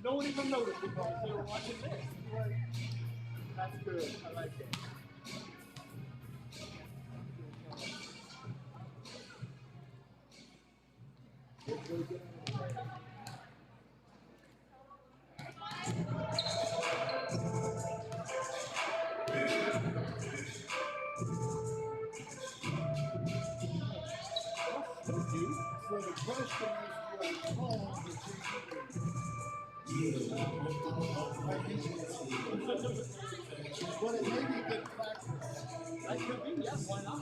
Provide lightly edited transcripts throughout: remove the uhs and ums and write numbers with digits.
No one even noticed because they were watching this. That's good. I like it. So the question is, but it may be good practice. That could be, yes, why not?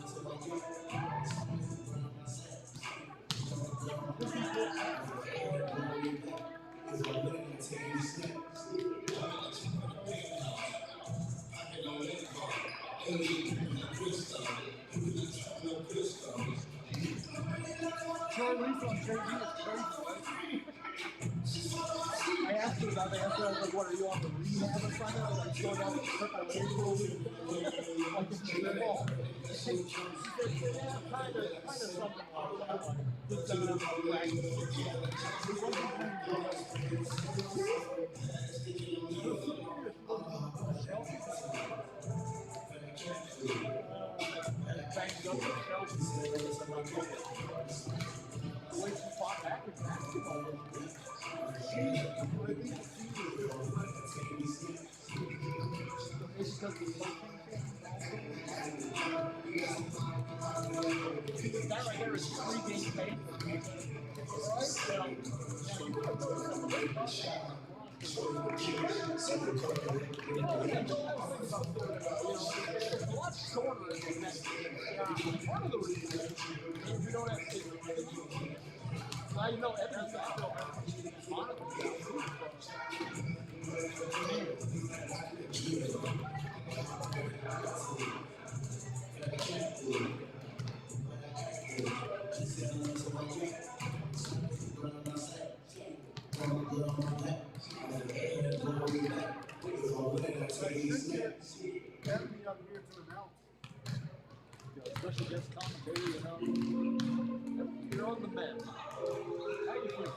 Charlize on JV is crazy. I asked her about that. I was like, what, are you on the rehab assignment? I was like, going out to hurt my leg for a week. Like, it's the ball. She said, yeah, kind of something like that. Just done enough practice. Banged up the shelf. The way she fought back in basketball was good. It's because the that right there is 3 games paid. Right? So, it's a lot shorter in the next game. Part of the reason is we don't have to. Now you know everything. Especially against commentary, you know. You're on the men. How you feel?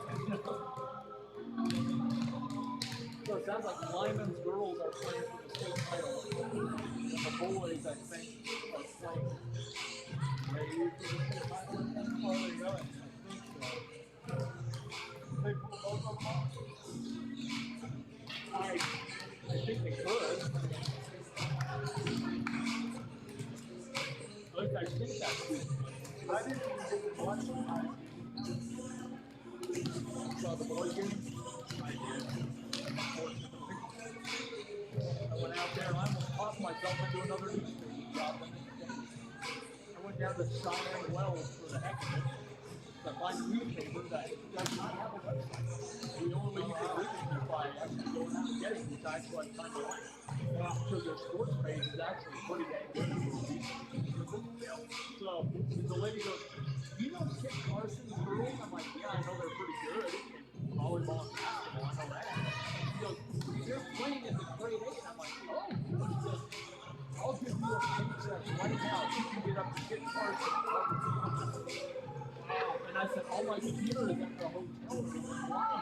So it sounds like Lyman's girls are playing for the state title. And the boys, I think, are playing. Maybe for the state title. That's where they're going. I think so. They pull both of them off. I think they could. At least I think that's good. I didn't even get to watch the high Saw the boys game. I did. I went out there and I almost popped myself into another newspaper job the next day. I went down to Cheyenne Wells for the heck of it. To find a newspaper that does not have a website. The only way you can read it is by actually going out and getting it, which I actually kind of like. So their sports page is actually pretty dang good. So the lady goes, "You know Kit Carson's girls?" I'm like, "Yeah, I know they're pretty good in volleyball and basketball. I know that." She goes, "They're playing in the grade 8." I'm like, "Oh, good." She goes, "I'll give you a paycheck right now if you can get up to Kit Carson." And I said, "All my computer is at the hotel room in Hawaii."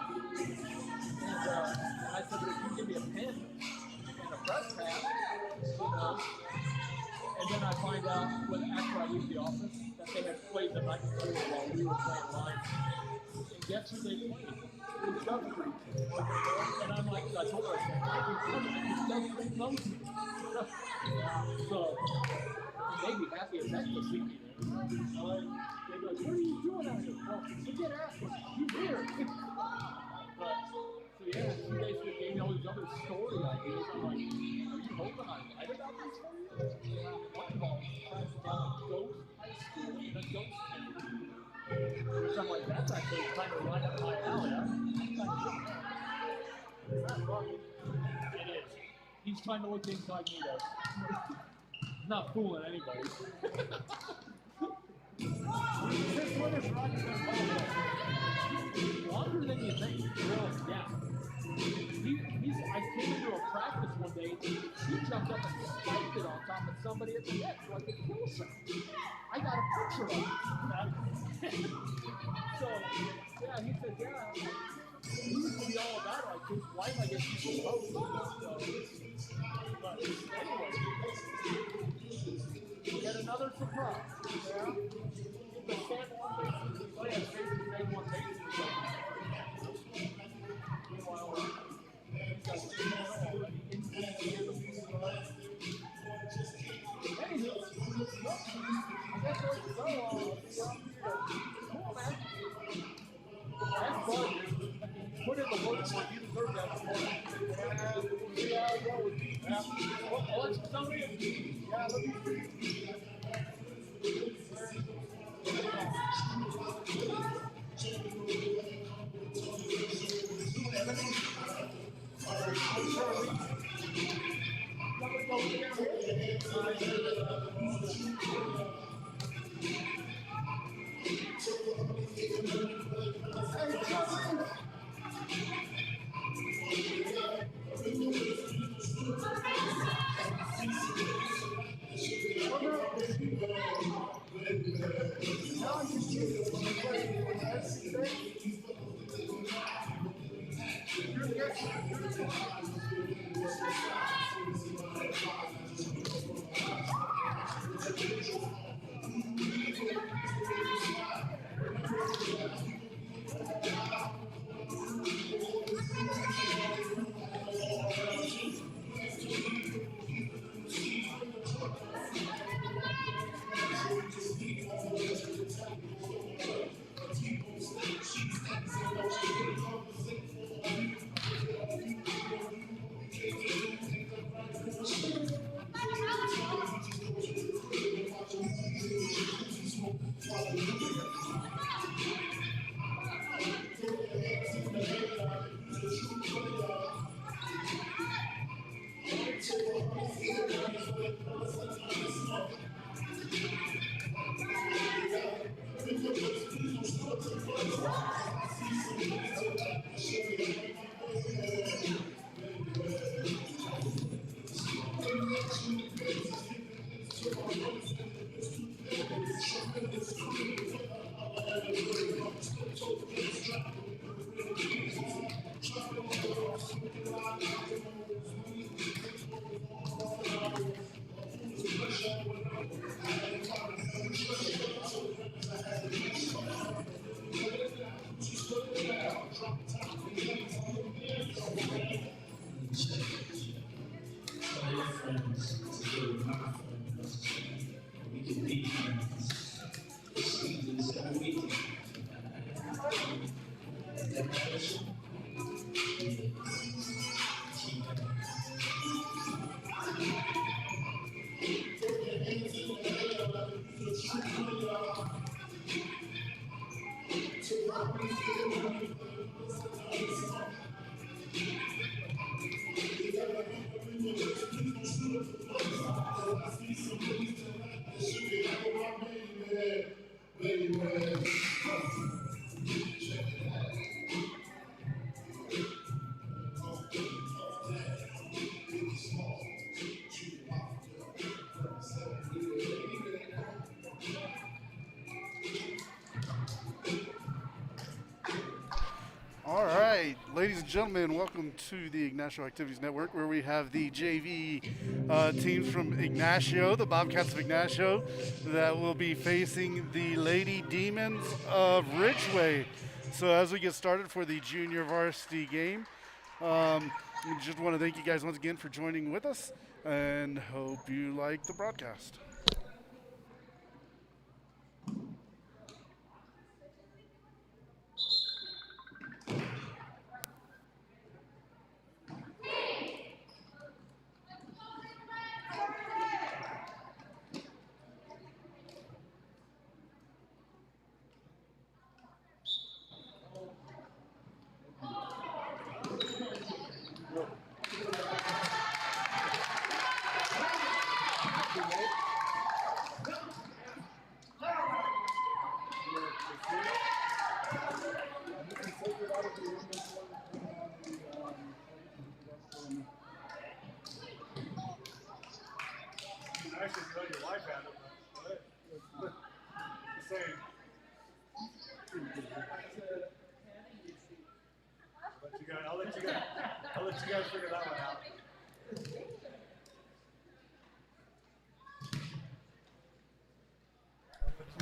And I said, "But if you give me a pen and a press pass, and then I find out after I leave the office that they had played the night before while we were playing live. And guess who they played? Discovery. And I'm like, I told her, I said, Discovery knows me. So, they'd be happy as heck to see me there. They'd be like, "What are you doing out here?" "Well, forget asking. You here." But, so yeah, she basically gave me all these other story ideas. I'm like, "Are you hoping I write about these for you?" Volleyball tracks down a ghost high school in a ghost town. Which I'm like, that's actually kind of right up my alley. I'm kind of good. That's fun. It is. He's trying to look incognito. Not fooling anybody. This one is right in the Longer than you think. Really, yeah. I came into a practice one day, he jumped up and spiked it on top of somebody at the net like a kill shot. I got a picture of it. So, yeah, he said, yeah, he used to be all about it. Like his wife, I guess, used to host. So, but anyway, get another surprise. Yeah. The San Juan Basin, oh yeah, San Juan Basin. Meanwhile, he's got 2 already. Anywho, I guess let's go. Cool, man. That's fun. Put in the work for you deserve that. See how it goes. What's somebody? Yeah, let me see. All right, ladies and gentlemen, welcome to the Ignacio Activities Network, where we have the JV teams from Ignacio, the Bobcats of Ignacio, that will be facing the Lady Demons of Ridgway. So as we get started for the junior varsity game, we just want to thank you guys once again for joining with us, and hope you like the broadcast. Actually, you let your wife have it. Same. I'll let you guys figure that one out.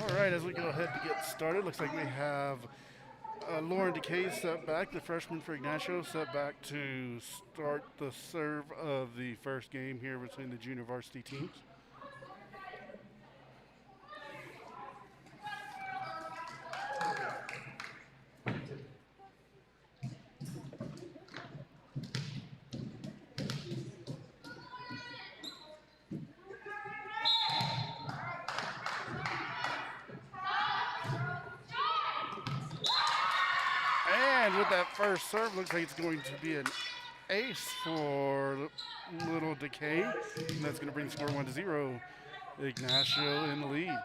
All right, as we go ahead to get started, looks like we have Lauren Decay set back, the freshman for Ignacio, set back to start the serve of the first game here between the junior varsity teams. And with that first serve, looks like it's going to be an ace for Little Decay. And that's going to bring the score 1-0. Ignacio in the lead.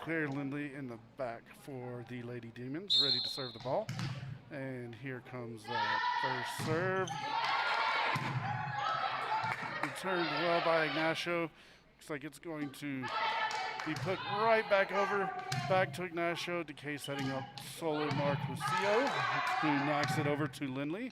Claire Lindley in the back for the Lady Demons, ready to serve the ball. And here comes that first serve. Returned well by Ignacio. Looks like it's going to be put right back over, back to Ignacio. Decay setting up solo Marcosio, who knocks it over to Lindley.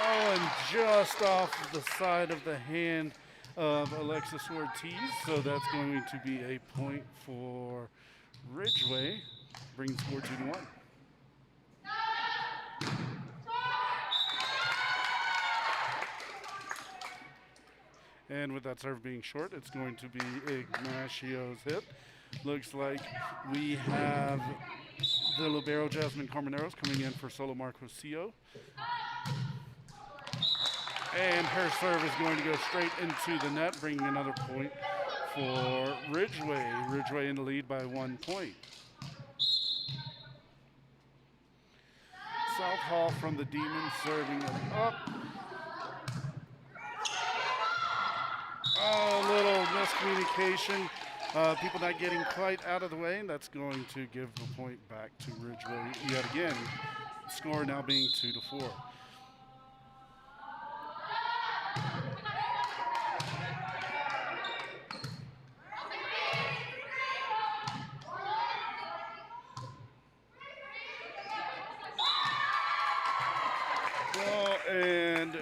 Oh, and just off the side of the hand of Alexis Ortiz, so that's going to be a point for Ridgway, bringing the score 2-1. And with that serve being short, it's going to be Ignacio's hit. Looks like we have the libero Jasmine Carmeneros coming in for solo Marcosio. And her serve is going to go straight into the net, bringing another point for Ridgway. Ridgway in the lead by 1 point. Southall from the Demons serving it up. Oh, little miscommunication. People not getting quite out of the way, and that's going to give the point back to Ridgway yet again. Score now being 2-4. And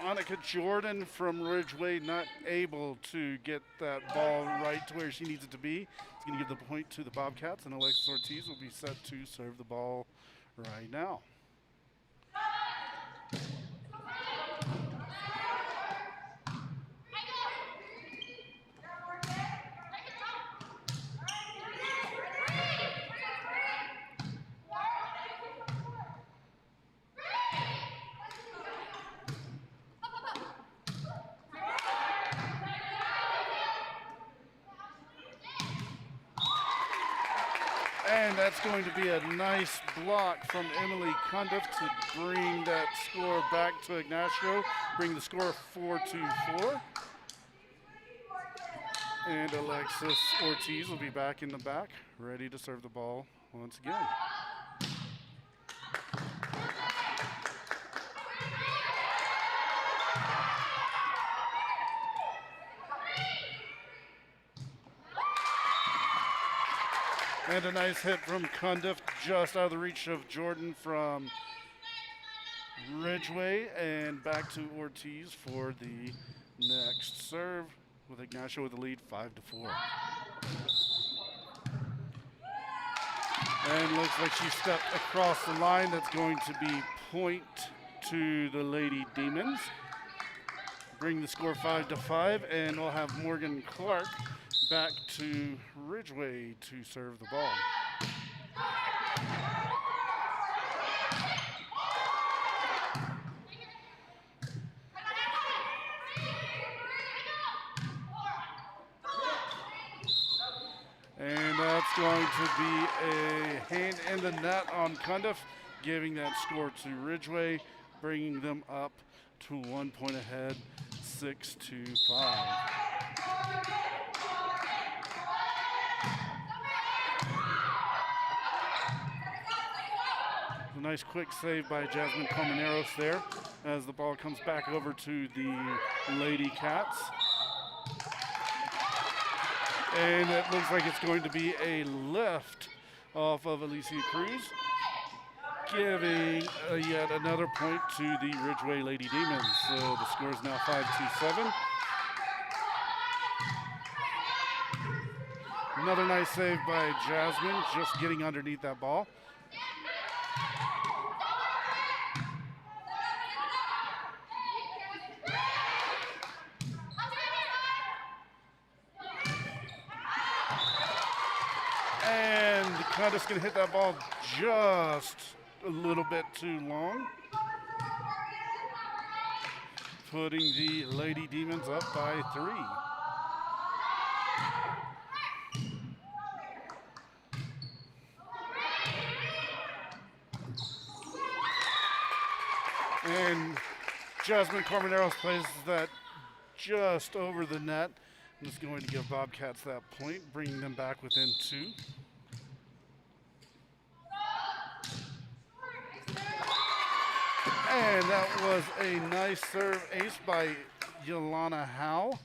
Annika Jordan from Ridgway not able to get that ball right to where she needs it to be. It's going to give the point to the Bobcats, and Alexis Ortiz will be set to serve the ball right now. And that's going to be a nice block from Emily Cundiff to bring that score back to Ignacio, bring the score 4-4. And Alexis Ortiz will be back in the back, ready to serve the ball once again. And a nice hit from Cundiff, just out of the reach of Jordan from Ridgway, and back to Ortiz for the next serve, with Ignacio with the lead 5-4. And looks like she stepped across the line. That's going to be point to the Lady Demons. Bring the score 5-5, and we'll have Morgan Clark back to Ridgway to serve the ball. And that's going to be a hand in the net on Cundiff, giving that score to Ridgway, bringing them up to 1 point ahead, 6-5. A nice quick save by Jasmine Colmenares there as the ball comes back over to the LadyCats. And it looks like it's going to be a lift off of Alicia Cruz, giving yet another point to the Ridgway Lady Demons. So the score is now 5-7. Another nice save by Jasmine, just getting underneath that ball. Cundiff's going to hit that ball just a little bit too long, putting the Lady Demons up by 3. And Jasmine Colmenares plays that just over the net, and is going to give Bobcats that point, bringing them back within 2. And that was a nice serve ace by Yolana Howe.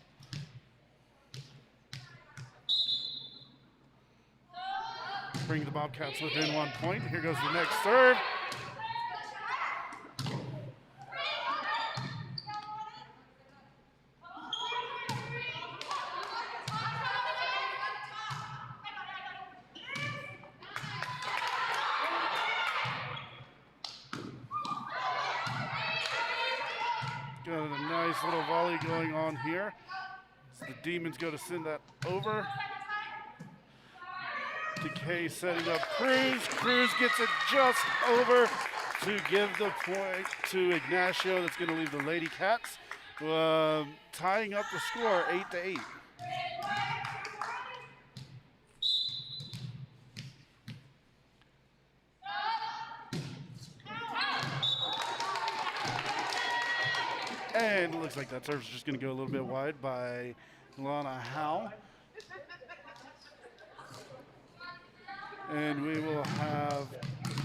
Bring the Bobcats within 1 point. Here goes the next serve. Got a nice little volley going on here. So the Demons go to send that over. Decay setting up Cruz. Cruz gets it just over to give the point to Ignacio. That's going to leave the LadyCats tying up the score 8-8. And it looks like that serve is just going to go a little bit wide by Lana Howe. And we will have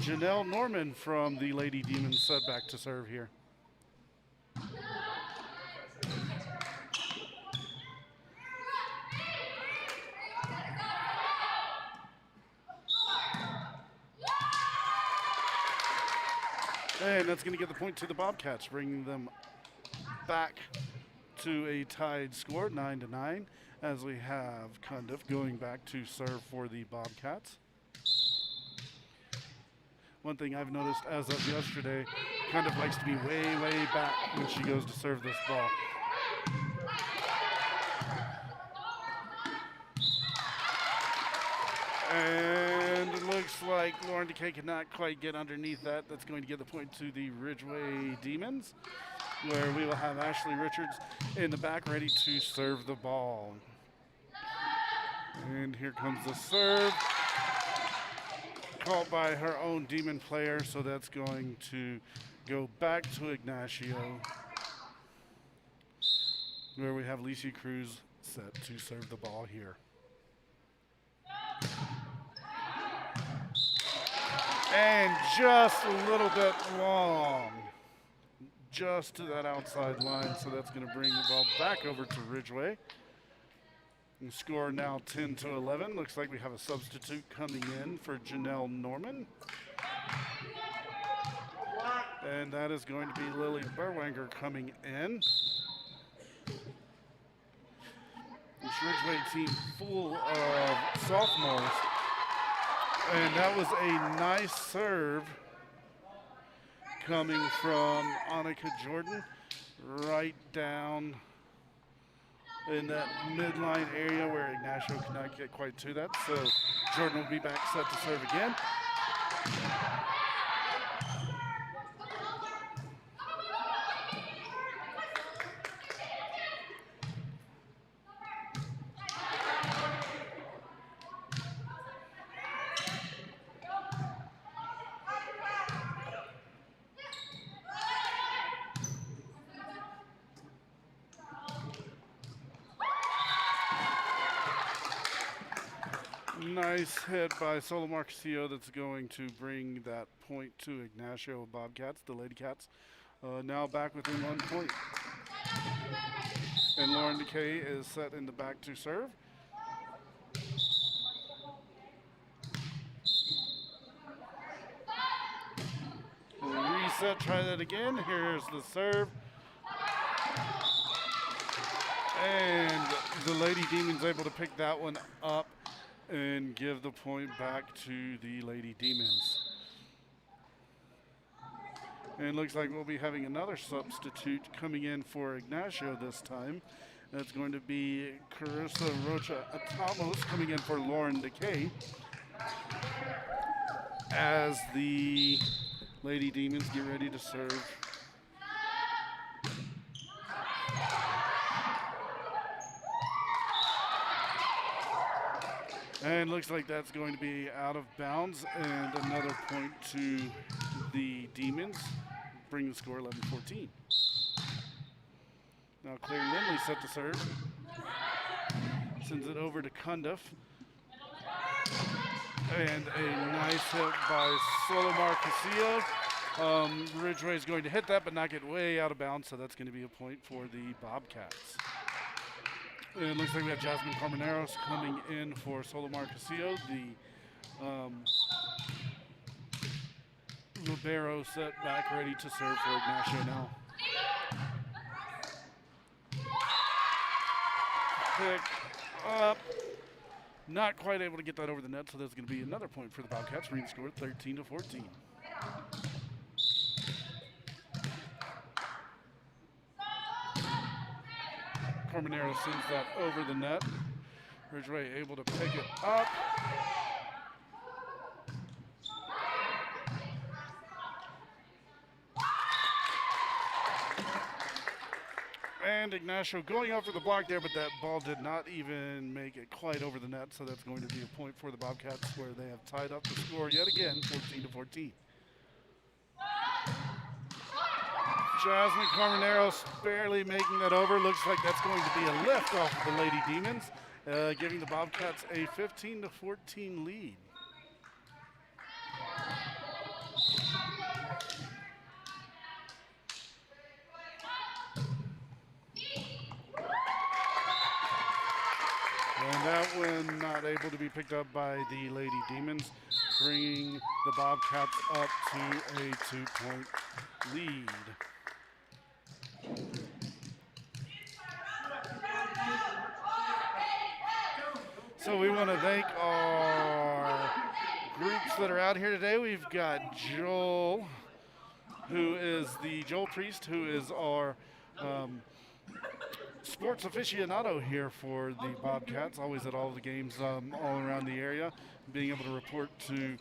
Janelle Norman from the Lady Demons set back to serve here. And that's going to get the point to the Bobcats, bringing them back to a tied score, 9-9, as we have Cundiff going back to serve for the Bobcats. One thing I've noticed as of yesterday, Cundiff likes to be way, way back when she goes to serve this ball. And it looks like Lauren Decay could not quite get underneath that. That's going to give the point to the Ridgway Demons, where we will have Ashley Richards in the back ready to serve the ball. And here comes the serve. called by her own Demon player, so that's going to go back to Ignacio, where we have Alicia Cruz set to serve the ball here. And just a little bit long, just to that outside line, so that's going to bring the ball back over to Ridgway. And score now 10-11. Looks like we have a substitute coming in for Janelle Norman. And that is going to be Lily Berwanger coming in. This Ridgway team full of sophomores. And that was a nice serve coming from Annika Jordan right down in that midline area where Ignacio cannot get quite to that. So Jordan will be back set to serve again. Nice hit by Solomar Castillo that's going to bring that point to Ignacio Bobcats, the LadyCats. Now back within 1 point. And Lauren DeKay is set in the back to serve. Reset, try that again. Here's the serve. And the Lady Demons able to pick that one up and give the point back to the Lady Demons. And looks like we'll be having another substitute coming in for Ignacio this time. That's going to be Carissa Rocha Atamos coming in for Lauren DeKay, as the Lady Demons get ready to serve. And looks like that's going to be out of bounds, and another point to the Demons, bring the score 11-14. Now Claire Lindley set to serve. Sends it over to Cundiff. And a nice hit by Solomar Casillo. Ridgway is going to hit that, but not get way out of bounds, so that's going to be a point for the Bobcats. And it looks like we have Jasmine Carmeneros coming in for Solomar Casillo. The libero set back ready to serve for Ignacio now. Pick up. Not quite able to get that over the net, so there's going to be another point for the Bobcats, bringing the score 13-14. Carmenero sends that over the net. Ridgway able to pick it up. And Ignacio going after the block there, but that ball did not even make it quite over the net, so that's going to be a point for the Bobcats, where they have tied up the score yet again, 14-14. Jasmine Carmeneros barely making that over. Looks like that's going to be a lift off of the Lady Demons, giving the Bobcats a 15-14 lead. And that one not able to be picked up by the Lady Demons, bringing the Bobcats up to a 2-point lead. So we want to thank our groups that are out here today. We've got Joel, who is the Joel Priest, who is our sports aficionado here for the Bobcats, always at all the games all around the area, being able to report to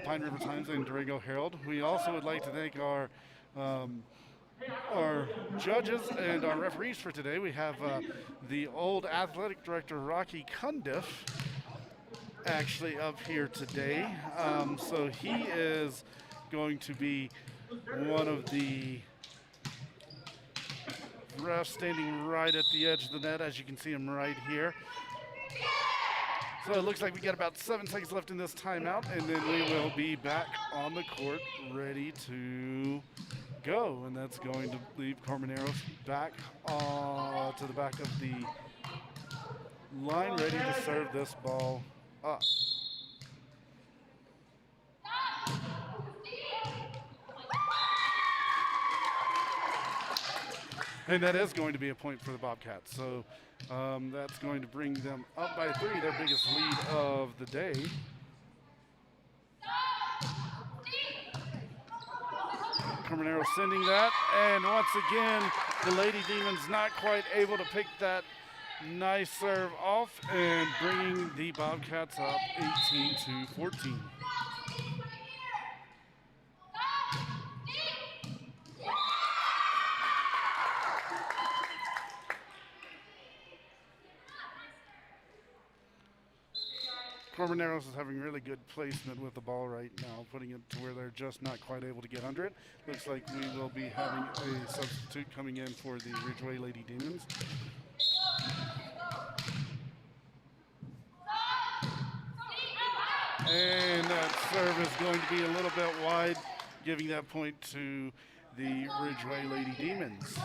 Pine River Times and Durango Herald. We also would like to thank our judges and our referees for today. We have the old athletic director, Rocky Cundiff, actually up here today. So he is going to be one of the refs standing right at the edge of the net, as you can see him right here. So it looks like we got about 7 seconds left in this timeout, and then we will be back on the court ready to go. And that's going to leave Cormineros back to the back of the line, ready to serve this ball up. And that is going to be a point for the Bobcats. So that's going to bring them up by 3, their biggest lead of the day. Corminero sending that, and once again, the Lady Demons not quite able to pick that nice serve off, and bringing the Bobcats up 18-14. Cormineros is having really good placement with the ball right now, putting it to where they're just not quite able to get under it. Looks like we will be having a substitute coming in for the Ridgway Lady Demons. And that serve is going to be a little bit wide, giving that point to the Ridgway Lady Demons.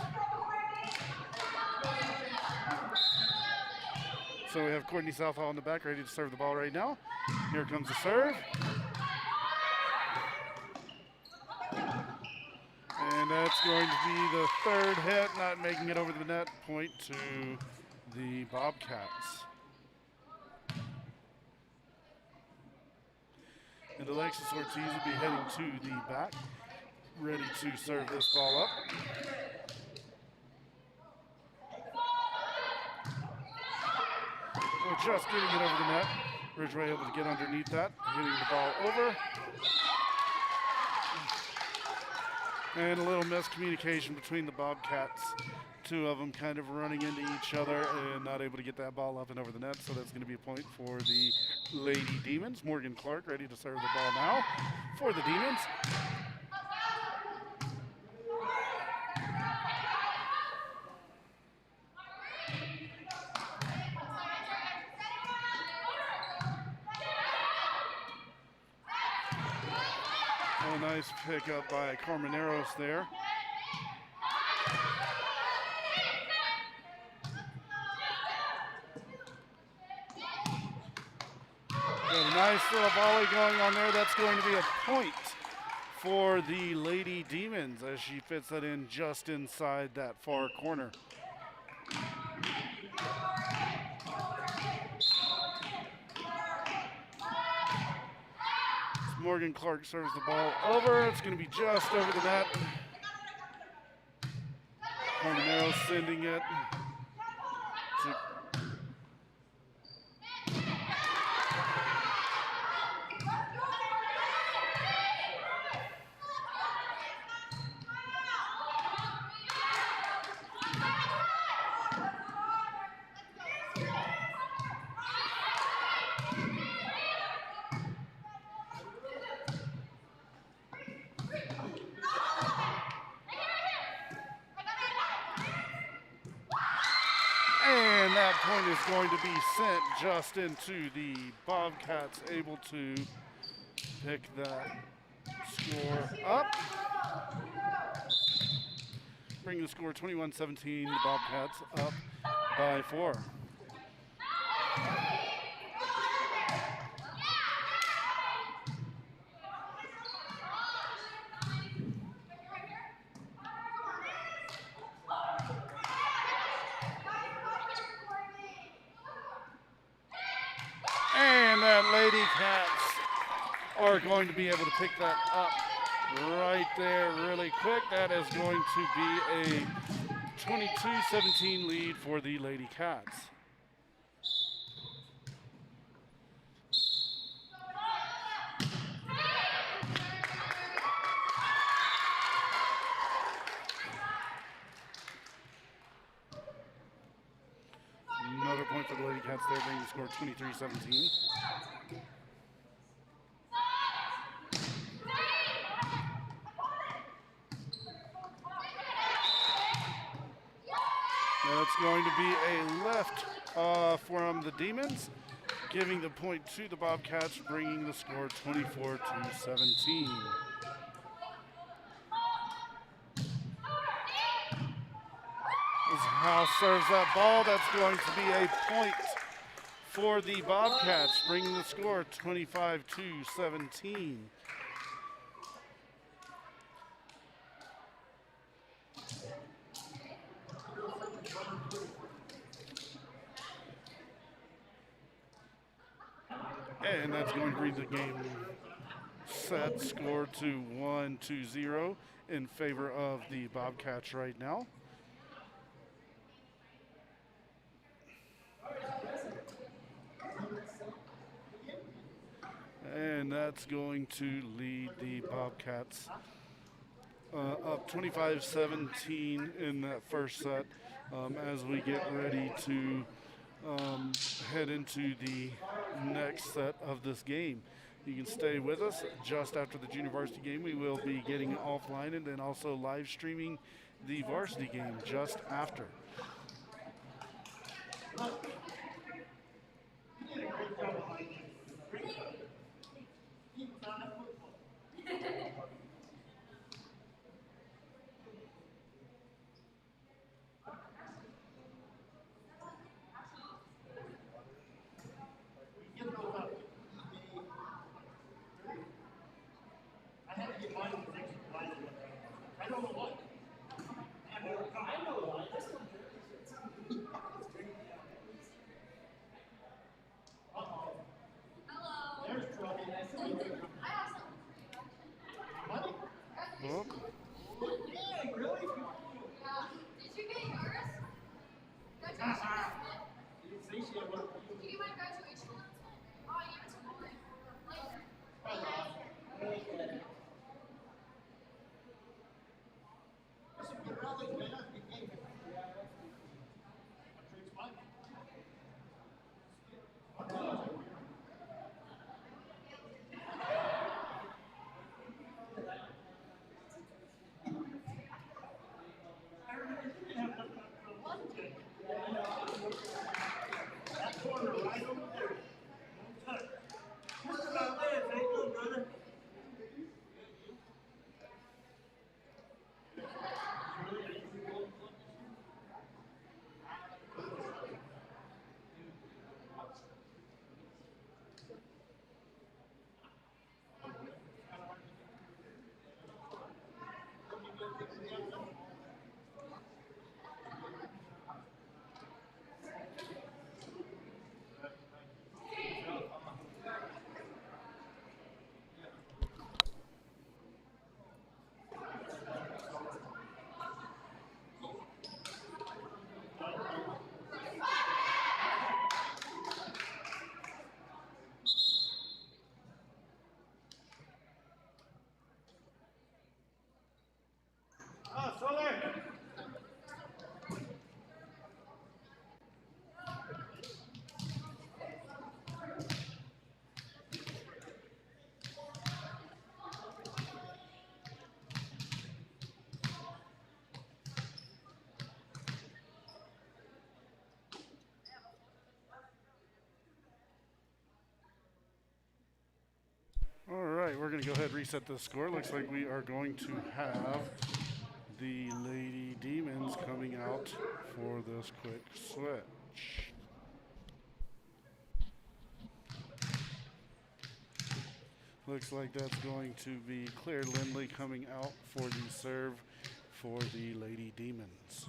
So we have Courtney Southall in the back, ready to serve the ball right now. Here comes the serve. And that's going to be the 3rd hit, not making it over the net, point to the Bobcats. And Alexis Ortiz will be heading to the back, ready to serve this ball up. We're just getting it over the net. Ridgway able to get underneath that, hitting the ball over. And a little miscommunication between the Bobcats. 2 of them kind of running into each other and not able to get that ball up and over the net. So that's going to be a point for the Lady Demons. Morgan Clark ready to serve the ball now for the Demons. A nice pickup by Cormineros there. Got a nice little volley going on there. That's going to be a point for the Lady Demons as she fits that in just inside that far corner. Morgan Clark serves the ball over. It's going to be just over the net. Corminero sending it to point is going to be sent just into the Bobcats, able to pick that score up. Bring the score 21-17, the Bobcats up by 4. And that LadyCats are going to be able to pick that up right there really quick. That is going to be a 22-17 lead for the LadyCats. Another point for the LadyCats. Bobcats there, bringing the score 23-17. That's going to be a left from the Demons, giving the point to the Bobcats, bringing the score 24-17. As House serves that ball, that's going to be a point for the Bobcats, bringing the score 25-17. And that's going to bring the game set score to 1-0 in favor of the Bobcats right now. And that's going to lead the Bobcats up 25-17 in that first set as we get ready to head into the next set of this game. You can stay with us. Just after the junior varsity game, we will be getting offline and then also live streaming the varsity game just after. Well, all right, we're going to go ahead and reset the score. Looks like we are going to have the Lady Demons coming out for this quick switch. Looks like that's going to be Claire Lindley coming out for the serve for the Lady Demons.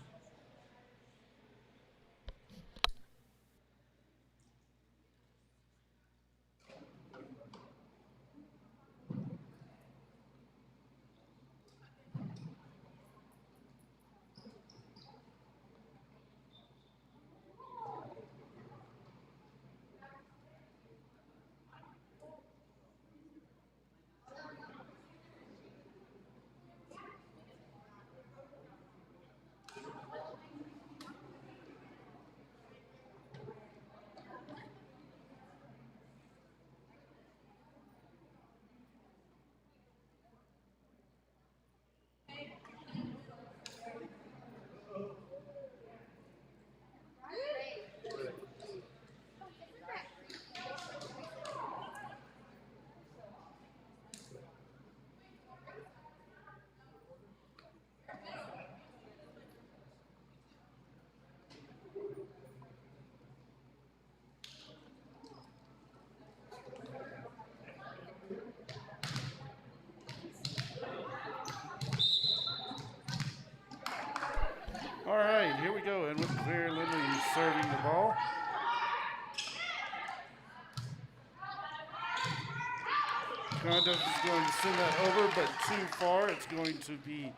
here we go. And with Claire Lindley serving the ball. Conduct is going to send that over, but too far. It's going to be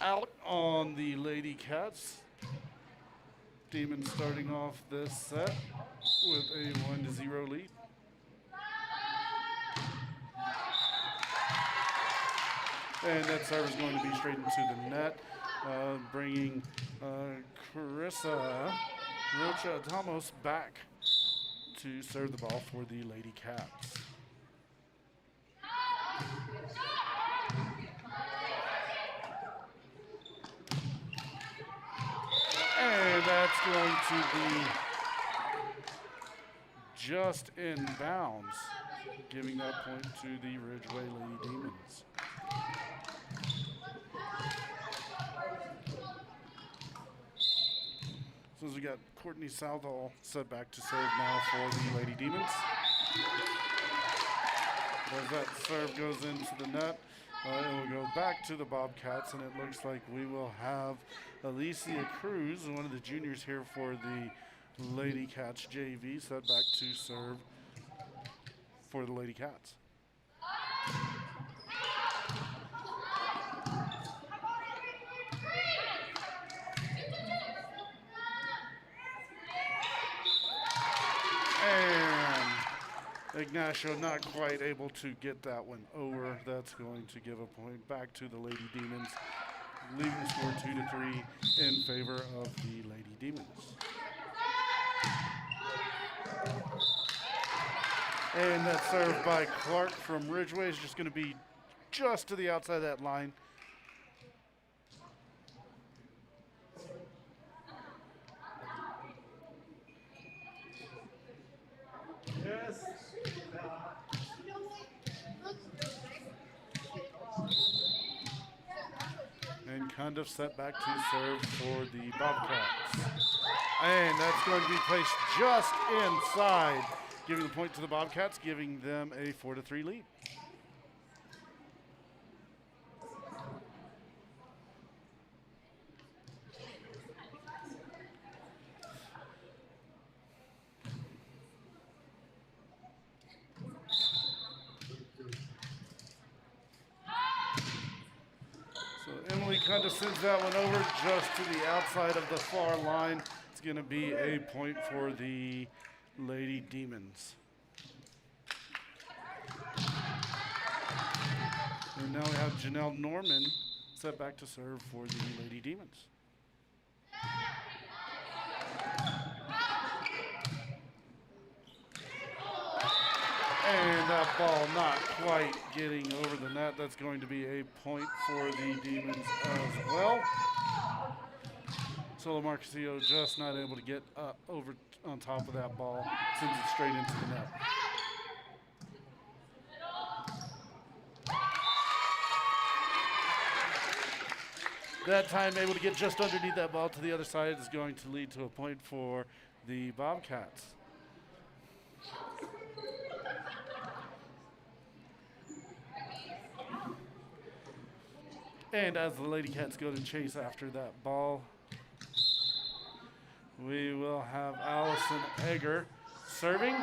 out on the LadyCats. Demons starting off this set with a 1-0 lead. And that serve is going to be straight into the net, bringing Carissa Rocha Adamos back to serve the ball for the LadyCats. And that's going to be just in bounds, giving that point to the Ridgway Lady Demons. So as we got Courtney Southall set back to serve now for the Lady Demons. As that serve goes into the net, it will go back to the Bobcats, and it looks like we will have Alicia Cruz, one of the juniors here for the LadyCats JV, set back to serve for the LadyCats. And Ignacio not quite able to get that one over. That's going to give a point back to the Lady Demons, leaving the score 2-3 in favor of the Lady Demons. And that serve by Clark from Ridgway is just going to be just to the outside of that line. Yes. And Conduff set back to serve for the Bobcats. And that's going to be placed just inside, giving the point to the Bobcats, giving them a 4-3 lead. Kind of sends that one over just to the outside of the far line. It's going to be a point for the Lady Demons. And now we have Janelle Norman set back to serve for the Lady Demons. And that ball not quite getting over the net. That's going to be a point for the Demons as well. Solo Marquisio just not able to get over on top of that ball. Sends it straight into the net. That time able to get just underneath that ball to the other side is going to lead to a point for the Bobcats. And as the LadyCats go to chase after that ball, we will have Allison Egger serving.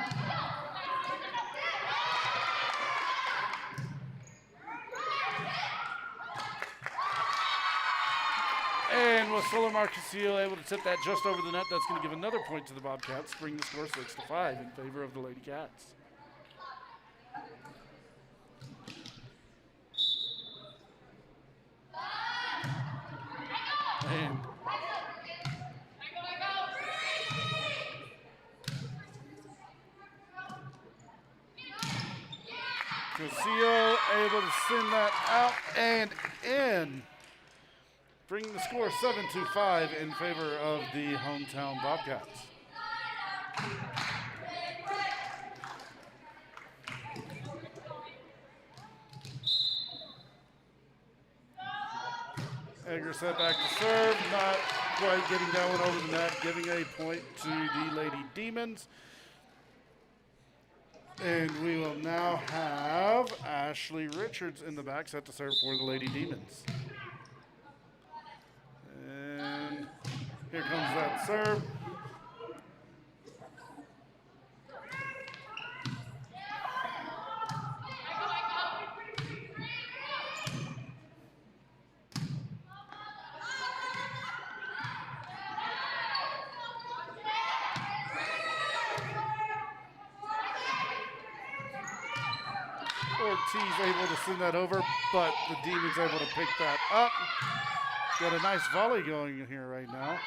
And with Solar Marquisio able to tip that just over the net, that's going to give another point to the Bobcats, bring the score 6-5 in favor of the LadyCats. And Castillo able to send that out and in, bringing the score 7-5 in favor of the hometown Bobcats. Egger set back to serve, not quite getting that one over the net, giving a point to the Lady Demons. And we will now have Ashley Richards in the back set to serve for the Lady Demons. And serve. Ortiz able to send that over, but the Demons able to pick that up. Got a nice volley going here right now.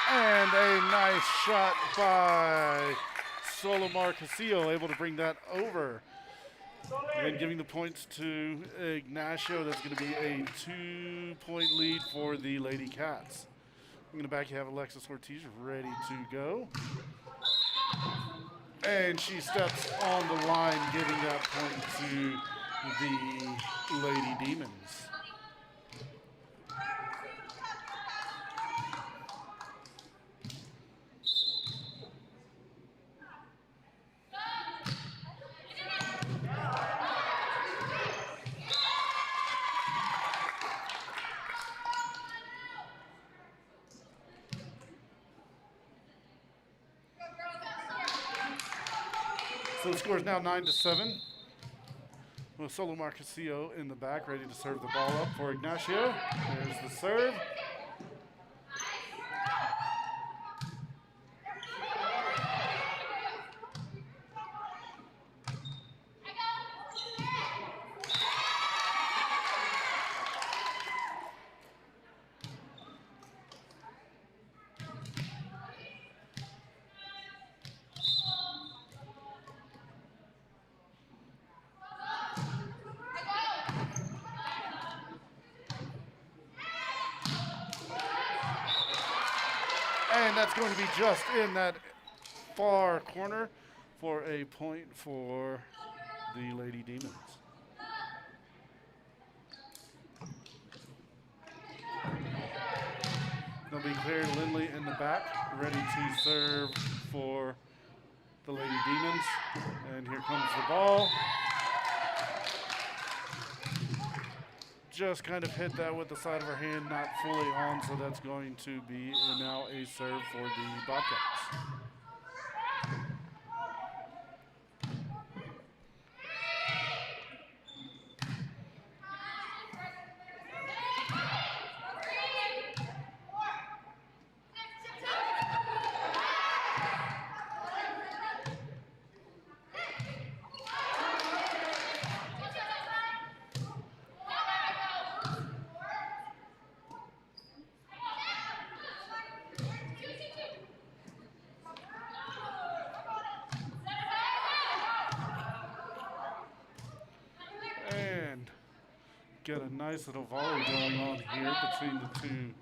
And a nice shot by Solomar Casillo, able to bring that over. And giving the points to Ignacio. That's going to be a 2-point lead for the LadyCats. In the back, you have Alexis Ortiz ready to go. And she steps on the line, giving that point to the Lady Demons. So the score is now 9-7. With Solomar Casillo in the back, ready to serve the ball up for Ignacio. There's the serve. And that's going to be just in that far corner for a point for the Lady Demons. They'll be clear. Lindley in the back, ready to serve for the Lady Demons. And here comes the ball. Just kind of hit that with the side of her hand, not fully on, so that's going to be now a serve for the Bobcats. Get a nice little volley going on here between the two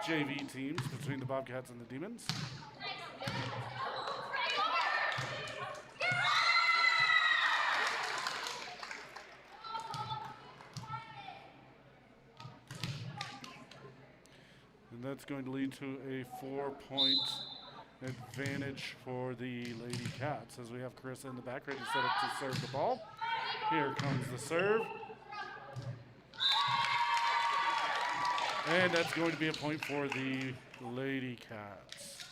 JV teams, between the Bobcats and the Demons. And that's going to lead to a 4-point advantage for the LadyCats as we have Carissa in the back ready to set up to serve the ball. Here comes the serve. And that's going to be a point for the LadyCats.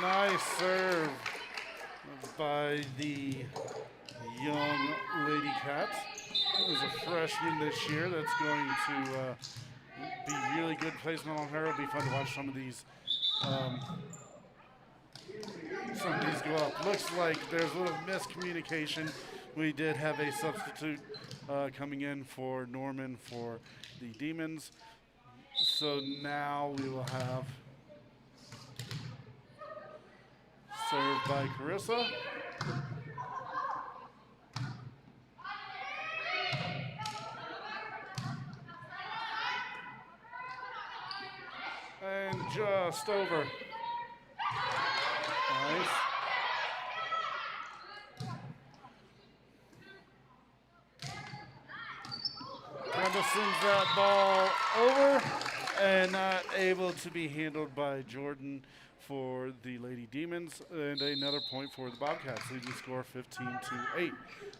Nice serve by the young LadyCats. As a freshman this year, that's going to be really good placement on her. It'll be fun to watch some of these go up. Looks like there's a little miscommunication. We did have a substitute coming in for Norman for the Demons. So now we will have served by Carissa. And just over. Nice. Brenda sends that ball over. and not able to be handled by Jordan for the Lady Demons, and another point for the Bobcats, leading the score 15-8.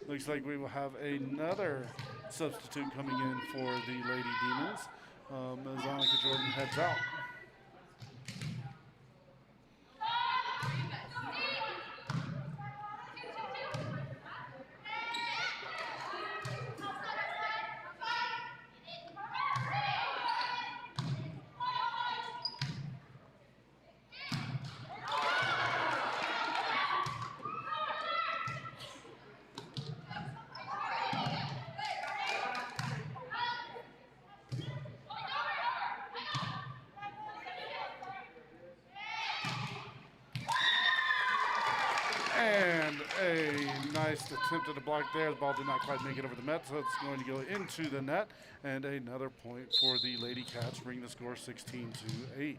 Looks like we will have another substitute coming in for the Lady Demons as Annika Jordan heads out. And a nice attempt at a block there. The ball did not quite make it over the net, so it's going to go into the net. And another point for the Lady Cats, bringing the score 16-8.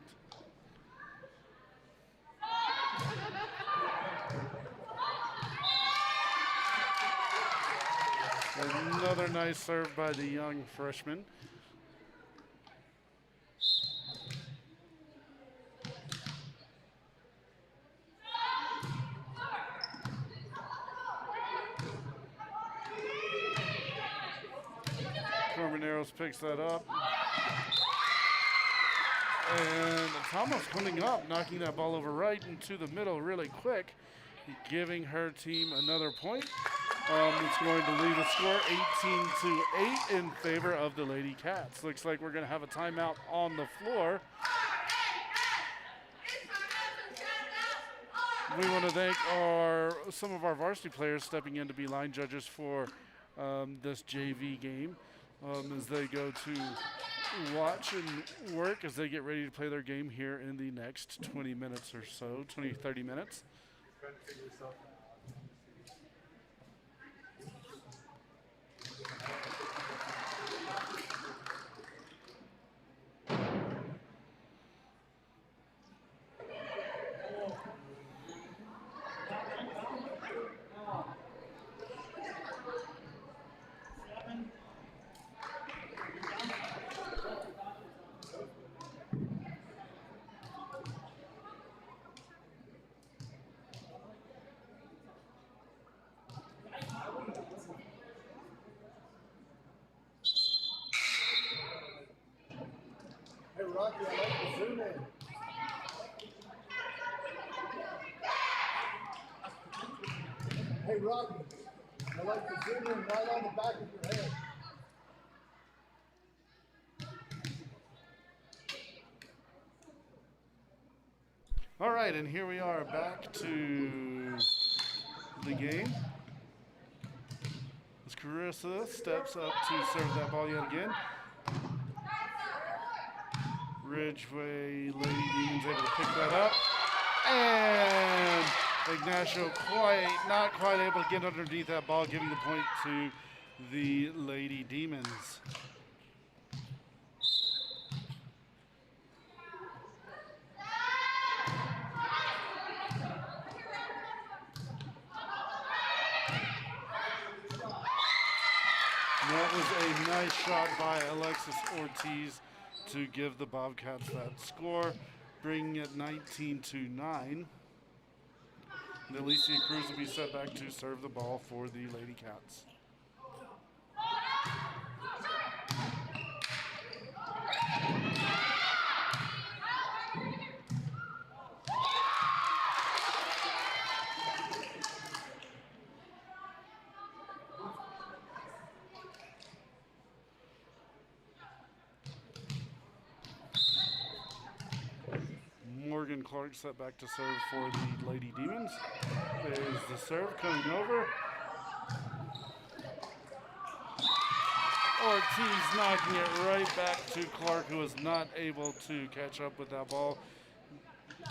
Another nice serve by the young freshman. Carmeneros picks that up. And it's almost coming up, knocking that ball over right into the middle really quick, giving her team another point. It's going to leave the score 18-8 in favor of the Lady Cats. Looks like we're going to have a timeout on the floor. We want to thank some of our varsity players stepping in to be line judges for this JV game as they go to watch and work as they get ready to play their game here in the next 20 minutes or so, 20, 30 minutes. Trying to figure yourself out. Hey, Rocky, I like the zoom in. Hey, Rocky, I like the zoom in right on the back of your head. All right, and here we are back to the game. As Carissa steps up to serve that ball yet again. Ridgway, Lady Demons able to pick that up. And Ignacio not quite able to get underneath that ball, giving the point to the Lady Demons. That was a nice shot by Alexis Ortiz to give the Bobcats that score, bringing it 19-9. And Alicia Cruz will be set back to serve the ball for the Lady Cats. Morgan Clark set back to serve for the Lady Demons. There's the serve coming over. Ortiz knocking it right back to Clark, who was not able to catch up with that ball,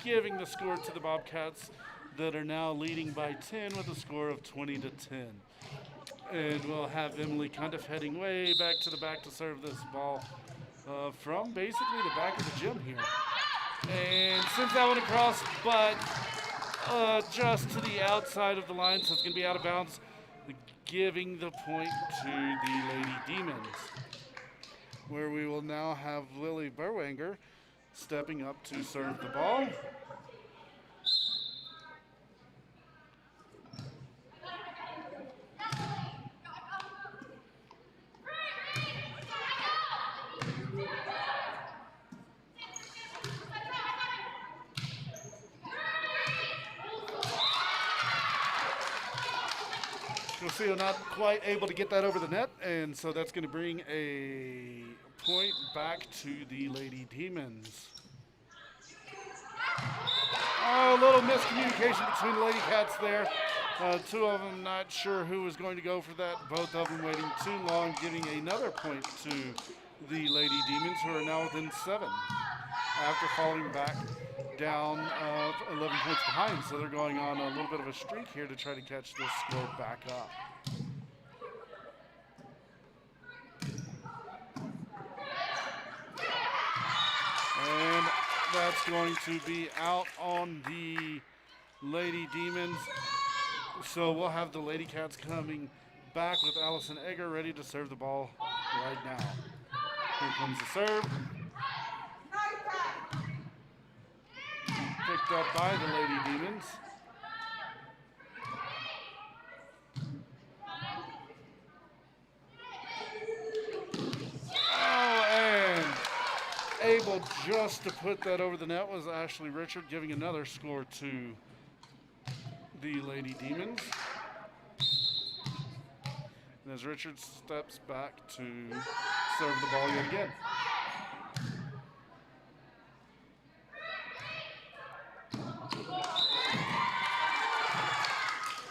giving the score to the Bobcats that are now leading by 10 with a score of 20-10. And we'll have Emily Cundiff heading way back to the back to serve this ball from basically the back of the gym here. And sends that one across, but just to the outside of the line, so it's going to be out of bounds, giving the point to the Lady Demons. where we will now have Lily Berwanger stepping up to serve the ball. Ignacio not quite able to get that over the net, and so that's going to bring a point back to the Lady Demons. Oh, a little miscommunication between the LadyCats there. Two of them not sure who was going to go for that. Both of them waiting too long, giving another point to the Lady Demons, who are now within 7 after falling back down 11 points behind. So they're going on a little bit of a streak here to try to catch this score back up. And that's going to be out on the Lady Demons. So we'll have the LadyCats coming back with Allison Egger ready to serve the ball right now. Here comes the serve. Picked up by the Lady Demons. Oh, and able just to put that over the net was Ashley Richard, giving another score to the Lady Demons. And as Richard steps back to serve the ball yet again.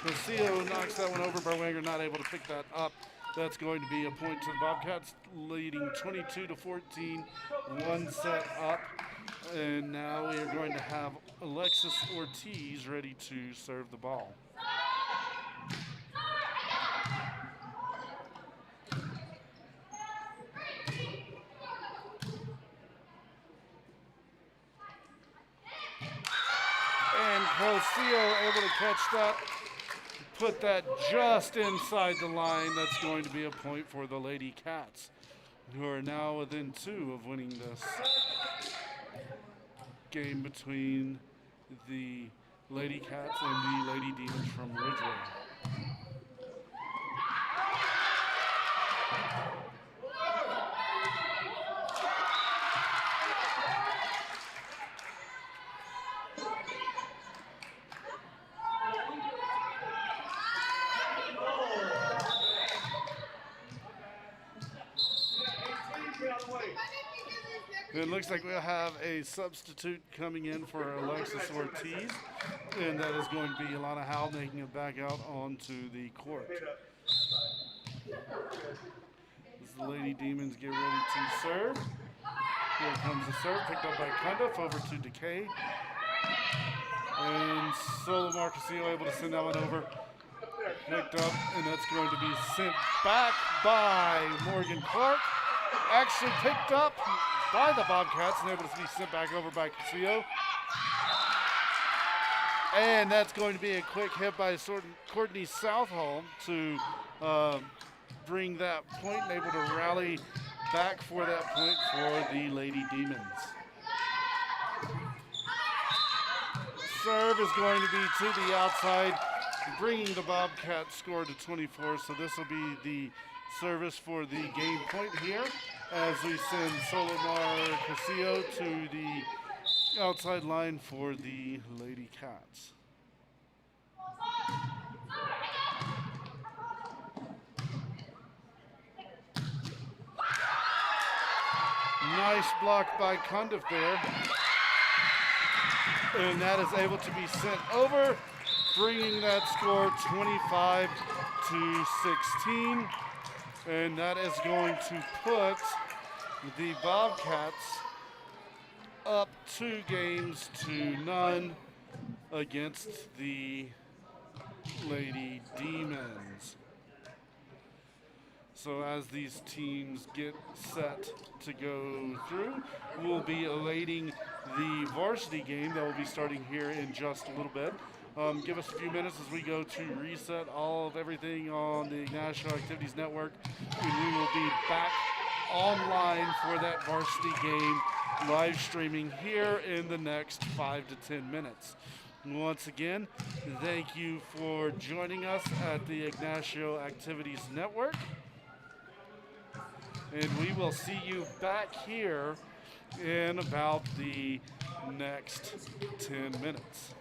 Castillo knocks that one over. Berwanger not able to pick that up. That's going to be a point to the Bobcats, leading 22-14, one set up. And now we are going to have Alexis Ortiz ready to serve the ball. And Castillo able to catch that. Put that just inside the line. That's going to be a point for the LadyCats, who are now within 2 of winning this game between the LadyCats and the Lady Demons from Ridgway. It looks like we'll have a substitute coming in for Alexis Ortiz, and that is going to be Ilana Howell making it back out onto the court. As the Lady Demons get ready to serve. Here comes the serve, picked up by Cundiff, over to Decay. And Solomar Castillo able to send that one over. Picked up, and that's going to be sent back by Morgan Clark. Actually picked up by the Bobcats and able to be sent back over by Castillo. And that's going to be a quick hit by Courtney Southall to bring that point and able to rally back for that point for the Lady Demons. Serve is going to be to the outside, bringing the Bobcats score to 24. So this will be the service for the game point here as we send Solomar Castillo to the outside line for the LadyCats. Nice block by Cundiff there. And that is able to be sent over, bringing that score 25 to 16. And that is going to put the Bobcats up 2 games to none against the Lady Demons. So as these teams get set to go through, we'll be awaiting the varsity game that will be starting here in just a little bit. Give us a few minutes as we go to reset all of everything on the Ignacio Activities Network, and we will be back online for that varsity game, live streaming here in the next 5 to 10 minutes. Once again, thank you for joining us at the Ignacio Activities Network. And we will see you back here in about the next 10 minutes.